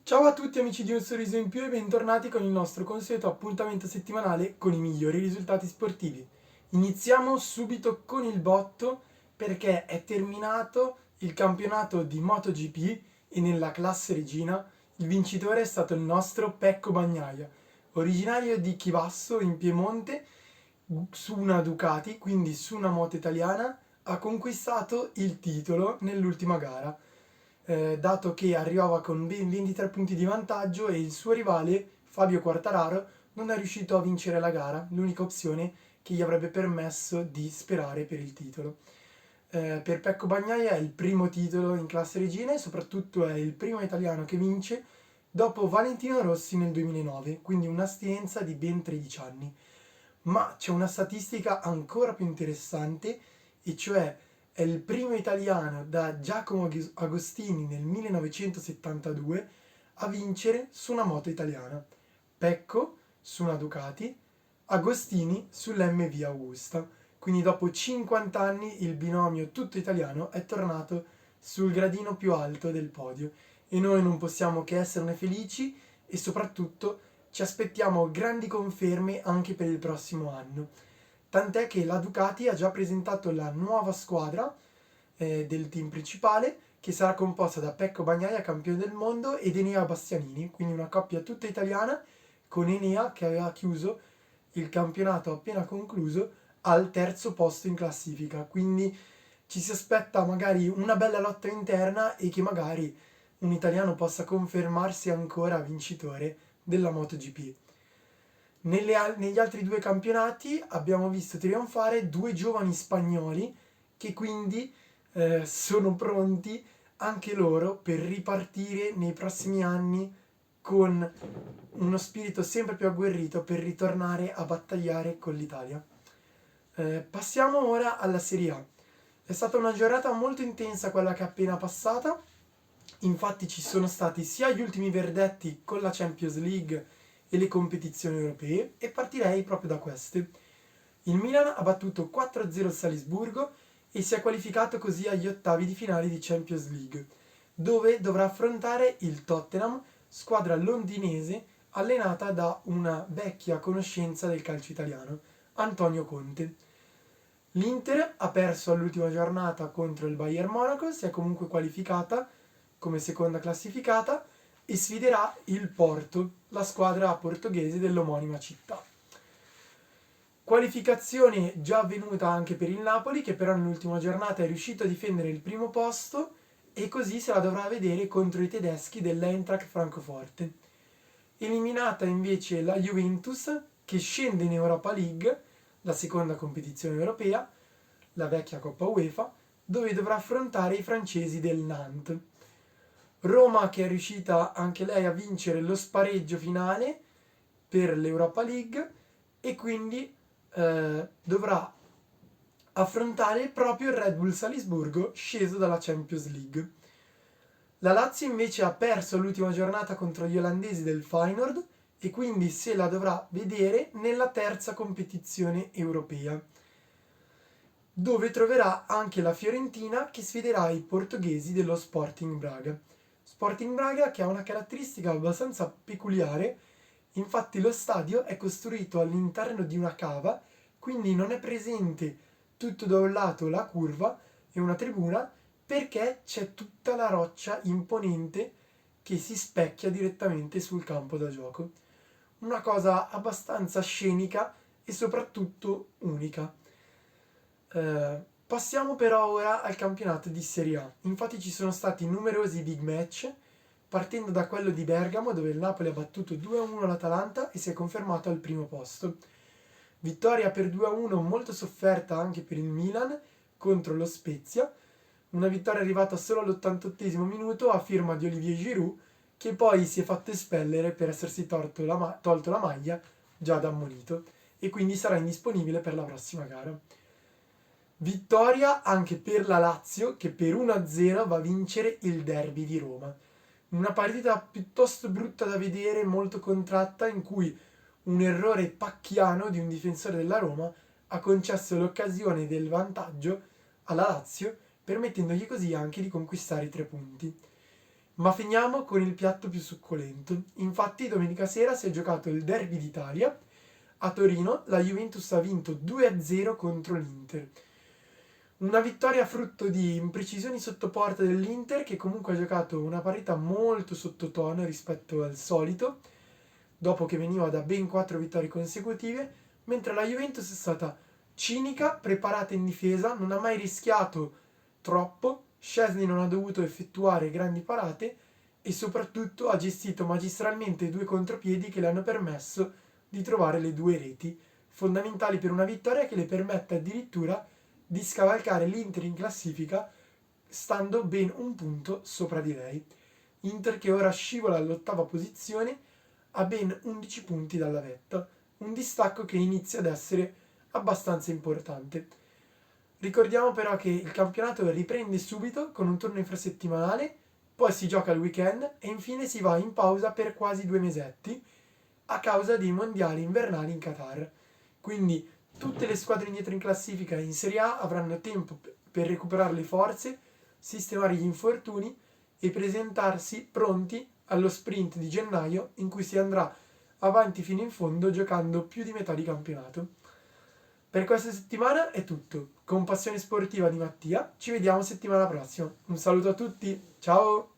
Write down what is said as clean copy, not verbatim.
Ciao a tutti amici di Un Sorriso in Più e bentornati con il nostro consueto appuntamento settimanale con i migliori risultati sportivi. Iniziamo subito con il botto perché è terminato il campionato di MotoGP e nella classe regina il vincitore è stato il nostro Pecco Bagnaia, originario di Chivasso in Piemonte, su una Ducati, quindi su una moto italiana, ha conquistato il titolo nell'ultima gara, dato che arrivava con ben 23 punti di vantaggio e il suo rivale Fabio Quartararo non è riuscito a vincere la gara, l'unica opzione che gli avrebbe permesso di sperare per il titolo. Per Pecco Bagnaia è il primo titolo in classe regina e soprattutto è il primo italiano che vince dopo Valentino Rossi nel 2009, quindi un'astinenza di ben 13 anni. Ma c'è una statistica ancora più interessante, e cioè è il primo italiano da Giacomo Agostini nel 1972 a vincere su una moto italiana. Pecco su una Ducati, Agostini sull'MV Augusta. Quindi dopo 50 anni il binomio tutto italiano è tornato sul gradino più alto del podio e noi non possiamo che esserne felici e soprattutto ci aspettiamo grandi conferme anche per il prossimo anno. Tant'è che la Ducati ha già presentato la nuova squadra del team principale, che sarà composta da Pecco Bagnaia, campione del mondo, ed Enea Bastianini, quindi una coppia tutta italiana, con Enea che aveva chiuso il campionato appena concluso al terzo posto in classifica. Quindi ci si aspetta magari una bella lotta interna e che magari un italiano possa confermarsi ancora vincitore della MotoGP. Negli altri due campionati abbiamo visto trionfare due giovani spagnoli che quindi sono pronti anche loro per ripartire nei prossimi anni con uno spirito sempre più agguerrito per ritornare a battagliare con l'Italia. Passiamo ora alla Serie A. È stata una giornata molto intensa quella che è appena passata, infatti ci sono stati sia gli ultimi verdetti con la Champions League e le competizioni europee e partirei proprio da queste. Il Milan ha battuto 4-0 il Salisburgo e si è qualificato così agli ottavi di finale di Champions League, dove dovrà affrontare il Tottenham, squadra londinese allenata da una vecchia conoscenza del calcio italiano, Antonio Conte. L'Inter ha perso all'ultima giornata contro il Bayern Monaco, si è comunque qualificata come seconda classificata e sfiderà il Porto, la squadra portoghese dell'omonima città. Qualificazione già avvenuta anche per il Napoli, che però nell'ultima giornata è riuscito a difendere il primo posto e così se la dovrà vedere contro i tedeschi dell'Eintracht Francoforte. Eliminata invece la Juventus, che scende in Europa League, la seconda competizione europea, la vecchia Coppa UEFA, dove dovrà affrontare i francesi del Nantes. Roma che è riuscita anche lei a vincere lo spareggio finale per l'Europa League e quindi dovrà affrontare proprio il Red Bull Salisburgo sceso dalla Champions League. La Lazio invece ha perso l'ultima giornata contro gli olandesi del Feyenoord e quindi se la dovrà vedere nella terza competizione europea, dove troverà anche la Fiorentina che sfiderà i portoghesi dello Sporting Braga. Sporting Braga che ha una caratteristica abbastanza peculiare, infatti lo stadio è costruito all'interno di una cava, quindi non è presente tutto da un lato la curva e una tribuna, perché c'è tutta la roccia imponente che si specchia direttamente sul campo da gioco. Una cosa abbastanza scenica e soprattutto unica. Passiamo però ora al campionato di Serie A. Infatti ci sono stati numerosi big match, partendo da quello di Bergamo dove il Napoli ha battuto 2-1 l'Atalanta e si è confermato al primo posto. Vittoria per 2-1 molto sofferta anche per il Milan contro lo Spezia, una vittoria arrivata solo all'88esimo minuto a firma di Olivier Giroud, che poi si è fatto espellere per essersi tolto la maglia già da ammonito e quindi sarà indisponibile per la prossima gara. Vittoria anche per la Lazio che per 1-0 va a vincere il derby di Roma. Una partita piuttosto brutta da vedere, molto contratta, in cui un errore pacchiano di un difensore della Roma ha concesso l'occasione del vantaggio alla Lazio, permettendogli così anche di conquistare i 3 punti. Ma finiamo con il piatto più succolento. Infatti domenica sera si è giocato il Derby d'Italia. A Torino la Juventus ha vinto 2-0 contro l'Inter. Una vittoria frutto di imprecisioni sotto porta dell'Inter, che comunque ha giocato una partita molto sottotono rispetto al solito, dopo che veniva da ben 4 vittorie consecutive, mentre la Juventus è stata cinica, preparata in difesa, non ha mai rischiato troppo, Szczesny non ha dovuto effettuare grandi parate e soprattutto ha gestito magistralmente i due contropiedi che le hanno permesso di trovare le due reti, fondamentali per una vittoria che le permette addirittura di scavalcare l'Inter in classifica stando ben un punto sopra di lei. Inter che ora scivola all'ottava posizione a ben 11 punti dalla vetta, un distacco che inizia ad essere abbastanza importante. Ricordiamo però che il campionato riprende subito con un turno infrasettimanale, poi si gioca il weekend e infine si va in pausa per quasi 2 mesetti a causa dei mondiali invernali in Qatar. Quindi tutte le squadre indietro in classifica in Serie A avranno tempo per recuperare le forze, sistemare gli infortuni e presentarsi pronti allo sprint di gennaio in cui si andrà avanti fino in fondo giocando più di metà di campionato. Per questa settimana è tutto. Con Passione Sportiva di Mattia, ci vediamo settimana prossima. Un saluto a tutti, ciao!